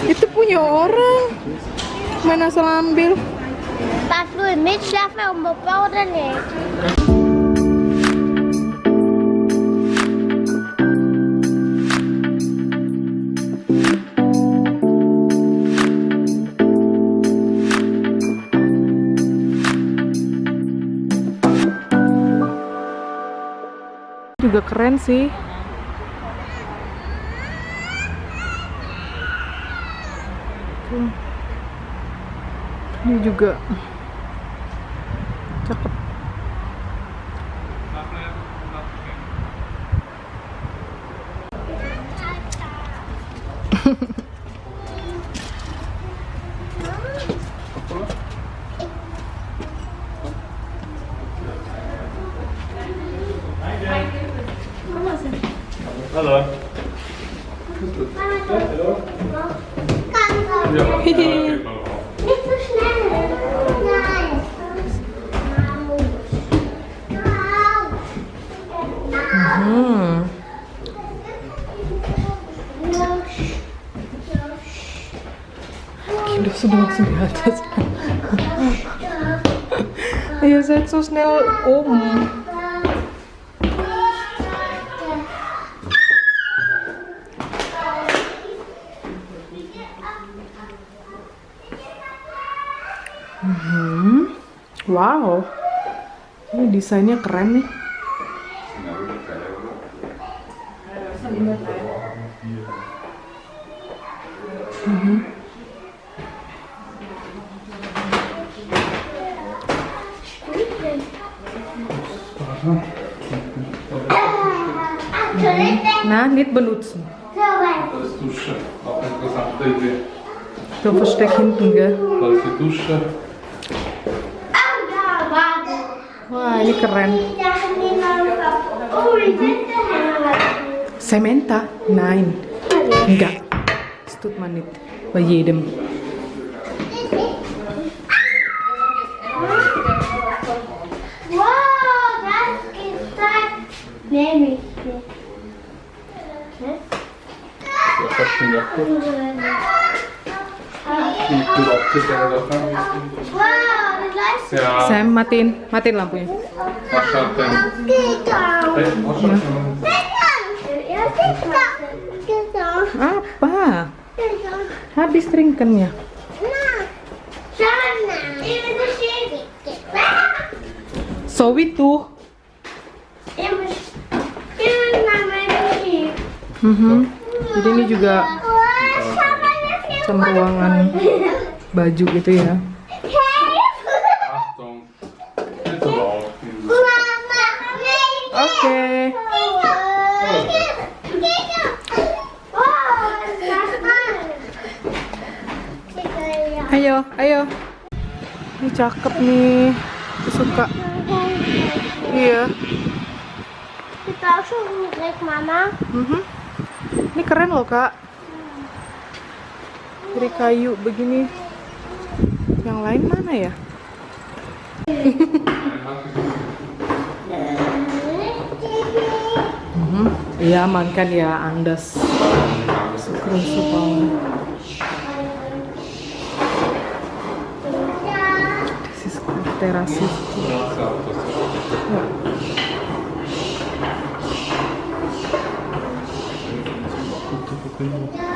Itu punya orang. Mana asal ambil? Varför du i mitt släprum och båda ner? Juga keren sih. Tuh. Ini juga cakep. Hallå. Inte så snäll. Nej. Gila, sudah langsung di atas. Ayo, seid so schnell oben. Wow, ini desainnya keren nih. Na, nicht benutzen. Das Duschen. Auch interessante Idee. So versteck hinten, gell? Das ist die Dusche. Wah, ini keren. Samantha? Nein. Enggak. Das tut man nicht. Bei jedem. Wow, das ist das. Nehme ich dir. Så först en jacka. Lite vackert är det där. Wow, det läser Ja, Sam, matiin lampunya. varsågod. Hej, varsågod. Jag tittar. Apa? Habis trinkennya. Sanna. Det är So itu. Jadi ini juga sama ruangan baju gitu ya. Achtung. Inte så bra. Oke. Ayo, ayo. Ini cakep nih. Aku suka. Iya. Kita också roligt, mamma. Ini keren loh, Kak. Dari kayu begini. Yang lain mana ya? Iya, man kan ya Andas. Keren sekali. This is terasi.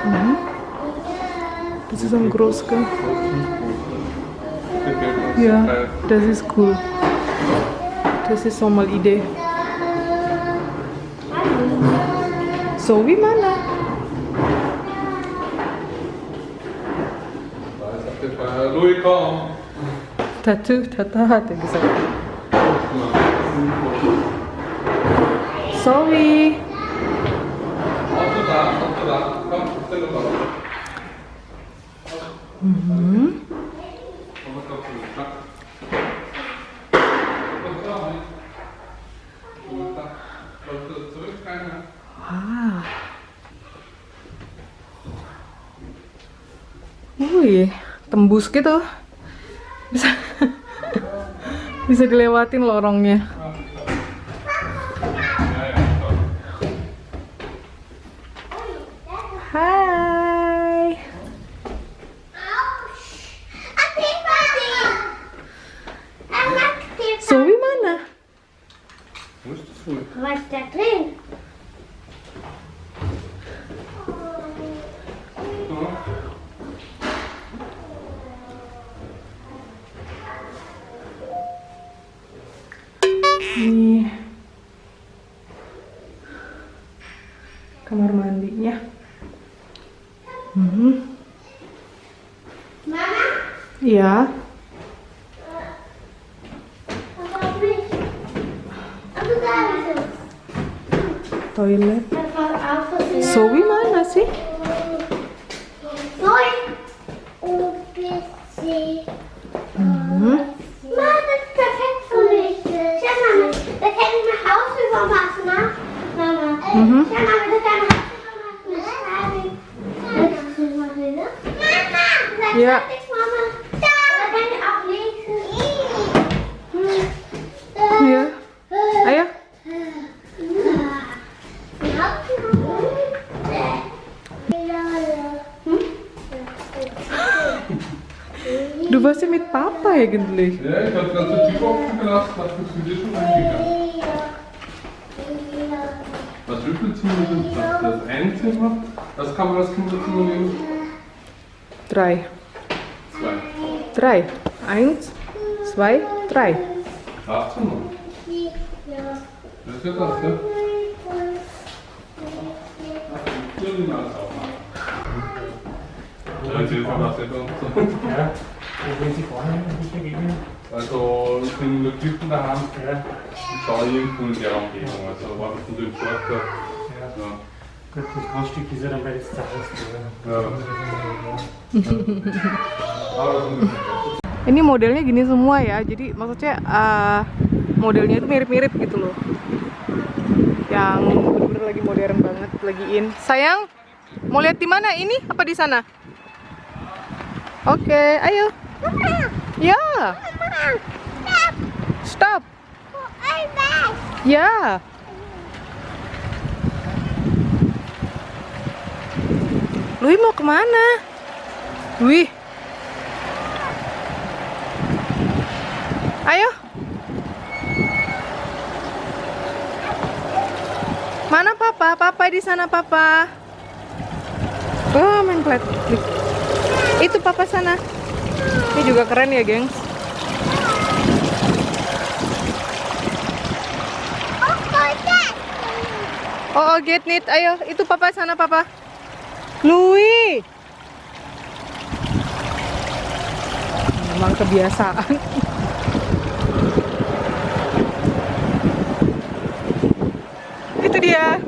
Ja. Das ist ein Großka. Ja, das ist cool. Das ist Sommeridee. So wie mana? Louis, komm. Tattoo, Tata hat er gesagt. Sorry. Auto da. Komm, ställ dig bara. Wih, tembus gitu. Bisa bisa dilewatin lorongnya. Hai. Ini kamar mandinya. Mama, Iya. aku tahu. Toilet. Apa sih? Zoe mana sih? Soy. UPC. Mama, das ist perfekt für mich. Schau mal, da kann ich mein Haus übermachen, ne? Mama. Schau mal, da kann ich mein Haus übermachen. Mama, sag Ja. fertig, Mama. Da kann ich auch lesen. Iya. Ayo. Du warst ja mit Papa eigentlich. Ja, ich habe gerade die Tür offen gelassen, dachte ich, sind wir schon reingegangen. Was, wie viele Zimmer sind das? Das ist ein Zimmer. Was kann man als Kinderzimmer nehmen? 3. 2. 3. 1, 2, 3. 8 Zimmer. Das ist ja das, ne? Ja, die Nase aufmachen. Ja, die Information. Ja, wo wollen Sie vorne sicher gehen? Also, ich bin in der Küche daheim. Ja, Ich schaue irgendwo in der Umgebung. Also, da war das von dem Vorteil. ja. Ja. Gut, das Grundstück ist ja dann bei des Tages. Ja. Aber das ist Ini modelnya gini semua ya. Jadi maksudnya modelnya itu mirip-mirip gitu loh. Yang bener-bener lagi modern banget, lagi in. Sayang, mau lihat di mana? Ini apa di sana? Oke, ayo. Ya. Stop. Ya. Lui mau kemana? Lui. Ayo. Mana papa? Papa di sana papa. Oh, main klik. Itu papa sana. Ini juga keren ya, gengs. Oh, get it. Ayo, itu papa sana papa. Louis. Memang kebiasaan. Itu dia.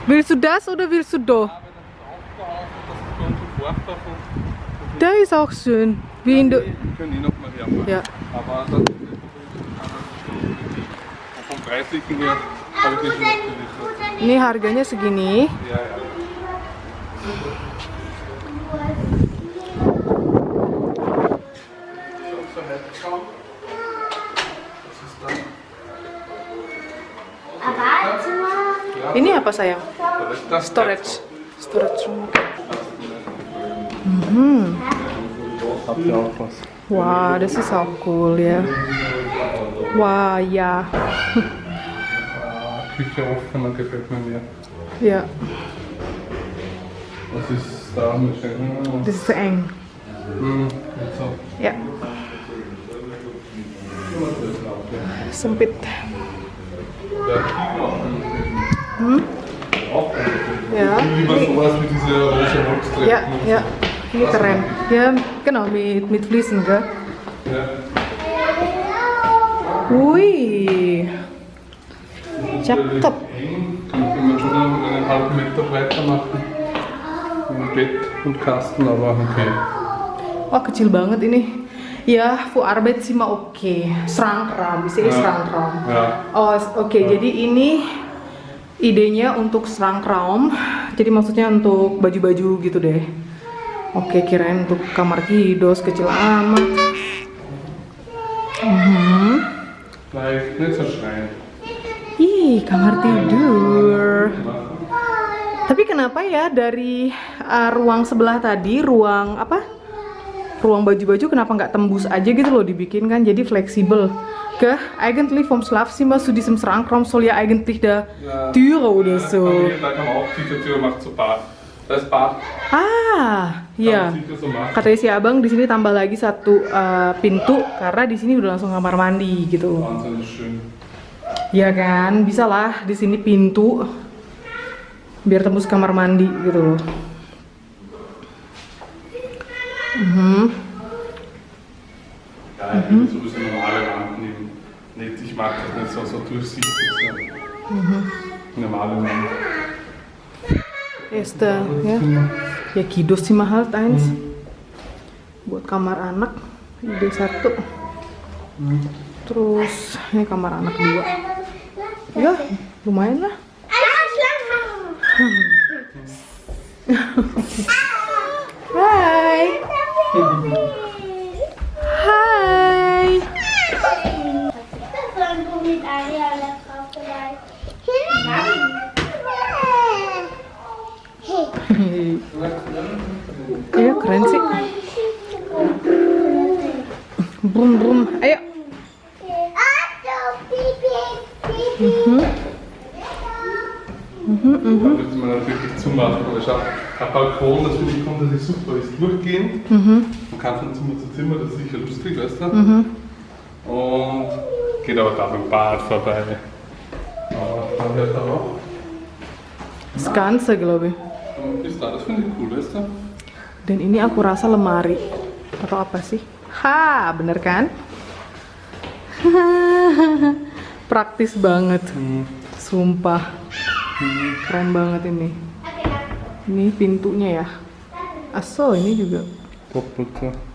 Willst du das oder willst du doch? Der ist auch schön. Wie in der. Wir können ihn noch mal hermachen. Ja. Aber das ist vom Preislichen her habe ich nicht so Ini harganya segini. Ja, ja. Ini apa sayang? Das Storage. Storage room. Habt ihr auch was? Wah, das ist auch cool, ja. Wah, ja. Küche offen, dann gefällt mir mehr. Ja, Was ist da mit Schenken? das ist zu eng. So. Ja, sempit. Ja, Lieber sowas wie diese rosa Holztreppen. ja, ja. Ini keren. Ja, genau, mit Fliesen, gell? Ja. Wih, cakep. Könnte man schon einen halben Meter breiter machen. Ein Bett und Kasten, aber okay. Wah, kecil banget ini. Ya, voor arbeidszimmer oke. Schrankraum, bisa Ja. schrankraum. Ja. Oh, oke. Jadi ini idenya untuk schrankraum. Jadi maksudnya untuk baju-baju gitu deh. Oke, kirain untuk kamar kiddos kecil amat. Vielleicht nicht so schreien. Ih, kamar tidur. kenapa ya dari ruang sebelah tadi, ruang apa? Ruang baju-baju kenapa nggak tembus aja gitu loh dibikin kan jadi fleksibel. Eigentlich vom Schlafzimmer zu diesem Schrankraum soll ja eigentlich der Türe oder so. Da kann man auch die Tür macht zu Bad. Das Bad. Ah, iya. Kann man sicher so machen. Katanya si abang di sini tambah lagi satu pintu karena di sini udah langsung kamar mandi gitu loh. Wahnsinnig schön. Ya kan, bisa lah di sini pintu biar tembus kamar mandi gitu loh. Ja, ich würde sowieso normale Wand nehmen. Nicht, ich mag das nicht so durchsichtig. So. Normale Wand. Este, ya. Ya kidos sih mahal eins. Buat kamar anak, ide 1. Terus ini kamar anak 2. Ya, lumayan lah. Hai. Hai. Iya keren sih. Brum brum. Ayo. Da müsste man natürlich zumachen, aber schau, ein Balkon, das finde ich kommt das super, ist durchgehend. Man kann von Zimmer zu Zimmer, das ist sicher lustig, weißt du? Und geht aber da beim Bad vorbei. Aber dann hört er auch. Das Ganze, glaube ich. Und bis da, das finde ich cool, weißt du? Dan ini aku rasa lemari atau apa sih? Ha, bener kan? Praktis banget, sumpah. Keren banget ini. Ini pintunya ya. Aso ini juga.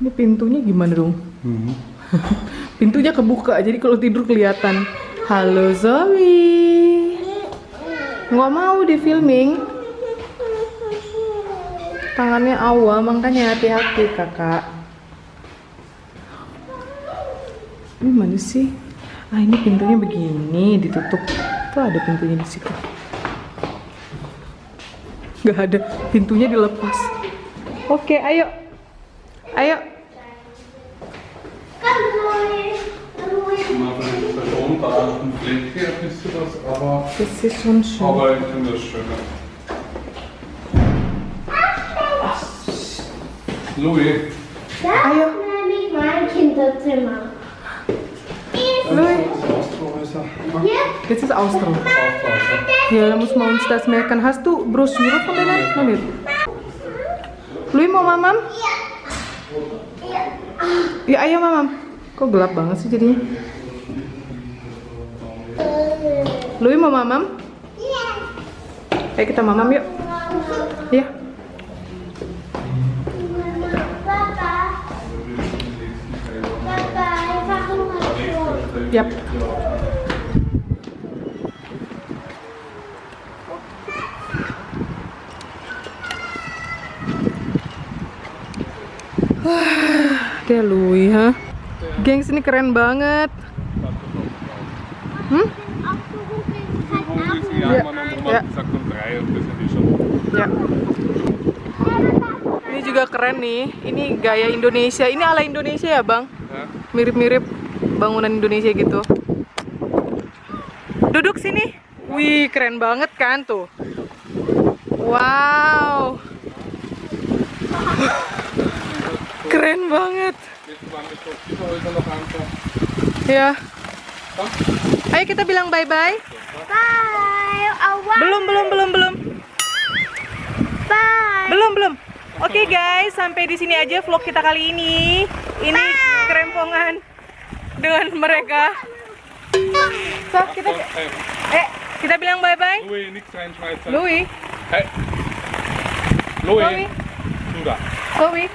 Ini pintunya gimana dong? Pintunya kebuka, jadi kalau tidur kelihatan. Halo Zoe. Nggak mau di filming. Tangannya awa, makanya hati-hati kakak. Ini mana sih? Ah ini pintunya begini, ditutup. Tuh ada pintunya di situ. Gak ada, pintunya dilepas. Oke, ayo. Ayo. Da ein Fleck her, ein bisschen was, aber Das ist schon schön. ich finde das schöner. Louis, Ayo. Nämlich mein Kinderzimmer. Louis, Austrohäuser. das ist Austro. Ja, da muss man uns das merken. Hast du Broschüre von denen? Noch nicht. Louis mau mamam? Ya ayo mamam. Kok gelap banget sih jadinya? Louis mau mamam? Ayo kita mamam yuk. Ya. Yap. Dia Louis, ha? Gengs ini keren banget. Ja. Ja. Sagt um 3 und das sind die schon. Ya. Ini juga keren nih. Ini gaya Indonesia. Ini ala Indonesia ya, Bang? Ja. Mirip-mirip bangunan Indonesia gitu. Duduk sini. Wih, keren banget kan tuh. Wow. Keren banget. Jetzt waren wir doch die Häuser noch anschauen. Ya. Ayo kita bilang bye-bye. Bye. Awas. Belum. Bye. Belum. Oke guys, sampai di sini aja vlog kita kali ini. Ini kerempongan dengan mereka. So, Hey, kita bilang bye-bye. Louis, nichts reinschmeißen. Louis, Hey. Louis, Du da. Zoe,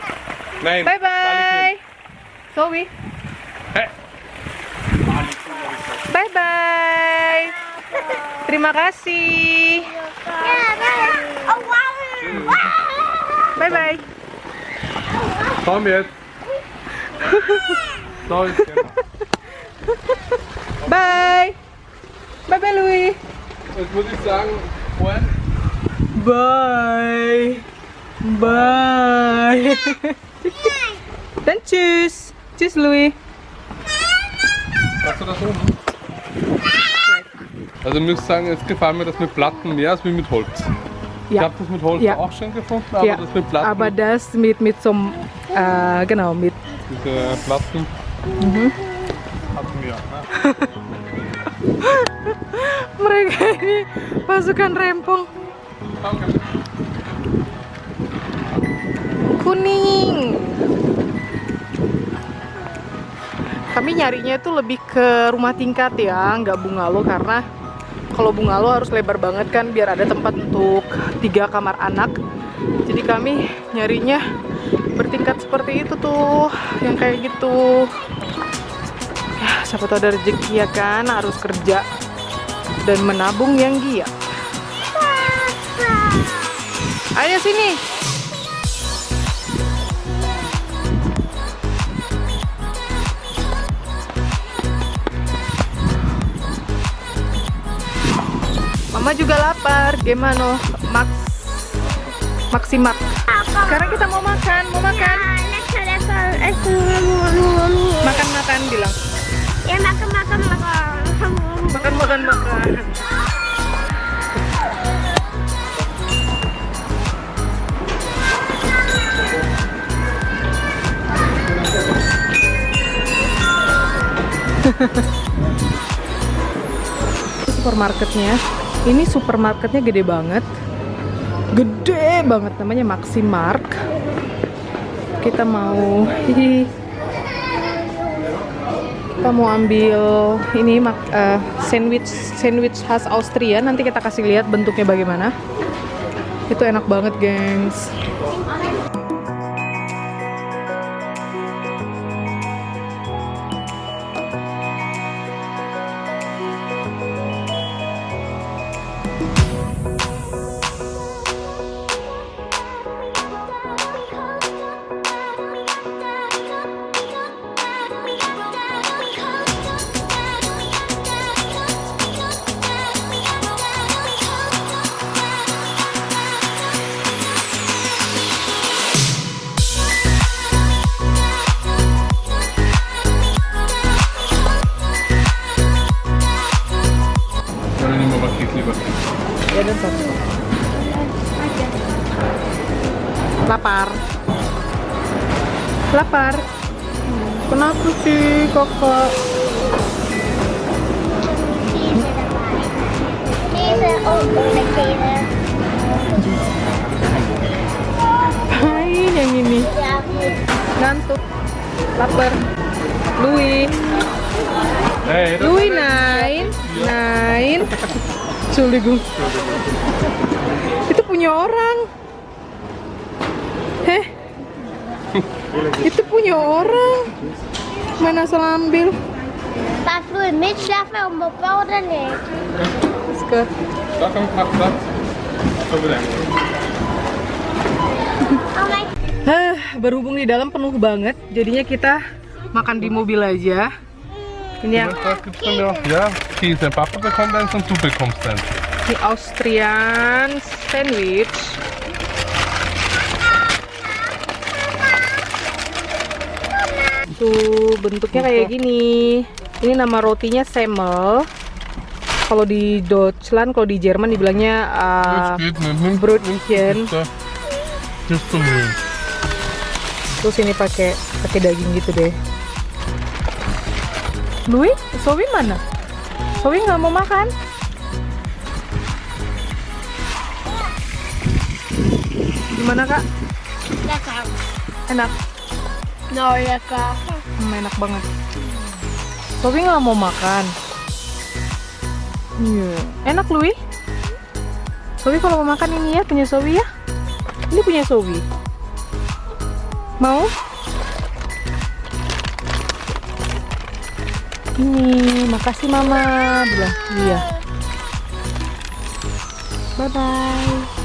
Nein. bye-bye. Zoe, Hey. bye-bye. Terima kasih. Oh, wow. Bye-bye. Komm jetzt. Da ist der. Bye. Bye-bye Louis. Jetzt muss ich sagen, Freund, Bye. Bye. Dan tschüss. Tschüss, Louis. Hast du das oben? Also ich muss sagen, es gefällt mir das mit Platten mehr als mit Holz. Ich Ja. habe das mit Holz Ja. auch schon gefunden, aber Ja, das mit Platten, aber das mit so, genau, mit. diese Platten hatten wir. Ne? Mereka ini pasukan rempong. Okay. Kuning. Kami nyarinya itu lebih ke rumah tingkat ya, nggak bungalow, karena kalau bungalow harus lebar banget kan biar ada tempat untuk 3 kamar anak. Jadi kami nyarinya bertingkat seperti itu tuh, yang kayak gitu. Ya, siapa tahu ada rezeki ya kan, harus kerja dan menabung yang giat. Ayo sini. Mama juga lapar. Gimana, Maksimak? Sekarang kita mau makan, makan bilang. Ya makan. Makan. Supermarketnya. Ini supermarketnya gede banget. Namanya Maximark. Kita mau ambil ini sandwich khas Austria. Nanti kita kasih lihat bentuknya bagaimana. Itu enak banget, gengs. Oder nehmen wir mal Keks lieber. Ya dan satu. Lapar. Kenapa sih kakak? Hai, yang ini ngantuk, lapar. Louis, Hey, Nain. Entschuldigung. Itu punya orang. Itu punya orang. Mana salah ambil? Darf Louis mitschlafen und Papa oder nicht? Oscar. da kommt noch Platz. So wieder. Oh mein Berhubung di dalam penuh banget, jadinya kita makan di mobil aja. Ini yang Da gibt's dann noch, ja, Käse. Papa bekommt eins und du bekommst eins. di Austrian sandwich. Tuh bentuknya kayak gini. Ini nama rotinya Semmel. Kalau di Deutschland, kalau di Jerman dibilangnya Brötchen. Just zum Mühlen. Terus ini pakai daging gitu deh. Louis, Zoe mana? Zoe nggak mau makan. Gimana kak? Lecker. Enak. No, lecker. Enak banget. Zoe nggak mau makan. Iya. Enak Louis. Zoe kalau mau makan ini ya punya Zoe ya. Ini punya Zoe. Mau? Ini, makasih mama, bilang. Iya. Bye bye.